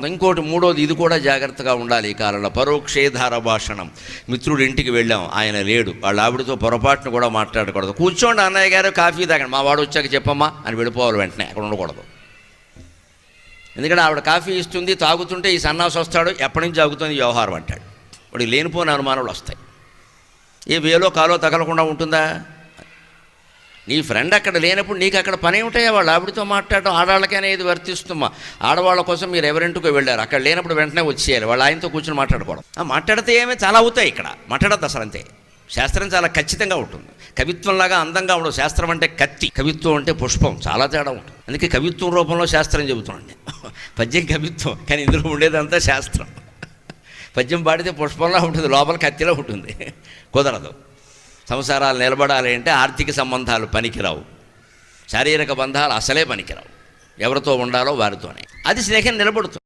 ఇంకోటి మూడోది, ఇది కూడా జాగ్రత్తగా ఉండాలి ఈ కాలంలో, పరోక్షేధార భాషణం. మిత్రుడి ఇంటికి వెళ్ళాం, ఆయన లేడు, వాళ్ళ ఆవిడతో పొరపాటును కూడా మాట్లాడకూడదు. కూర్చోండి అన్నయ్య గారు కాఫీ తాగండి, మా వాడు వచ్చాక చెప్పమ్మా అని వెళ్ళిపోవాలి, వెంటనే అక్కడ ఉండకూడదు. ఎందుకంటే ఆవిడ కాఫీ ఇస్తుంది, తాగుతుంటే ఈ సన్నాసి వస్తాడు, ఎప్పటి నుంచి తాగుతుంది వ్యవహారం అంటాడు. వాడికి లేనిపోయిన అనుమానాలు వస్తాయి. ఏ వేలో కాలో తగలకుండా ఉంటుందా? నీ ఫ్రెండ్ అక్కడ లేనప్పుడు నీకు అక్కడ పని ఏమిటాయా? వాళ్ళు ఆవిడతో మాట్లాడటం ఆడవాళ్ళకైనా ఇది వర్తిస్తుమ్మా. ఆడవాళ్ళ కోసం మీరు ఎవరింటికో వెళ్ళారు, అక్కడ లేనప్పుడు వెంటనే వచ్చేయాలి, వాళ్ళు ఆయనతో కూర్చొని మాట్లాడుకోవడం. మాట్లాడితే ఏమీ చాలా అవుతాయి, ఇక్కడ మాట్లాడద్దు అసలు. అంతే, శాస్త్రం చాలా ఖచ్చితంగా ఉంటుంది. కవిత్వంలాగా అందంగా ఉండదు. శాస్త్రం అంటే కత్తి, కవిత్వం అంటే పుష్పం, చాలా తేడా ఉంటుంది. అందుకే కవిత్వం రూపంలో శాస్త్రం చెబుతున్నాండి. పద్యం కవిత్వం, కానీ ఇందులో ఉండేదంతా శాస్త్రం. పద్యం పాడితే పుష్పంలా ఉంటుంది, లోపల కత్తిలో ఉంటుంది. కుదరదు. సంసారాలు నిలబడాలి అంటే ఆర్థిక సంబంధాలు పనికిరావు, శారీరక బంధాలు అసలే పనికిరావు. ఎవరితో ఉండాలో వారితోనే, అది స్నేహం నిలబడుతుంది.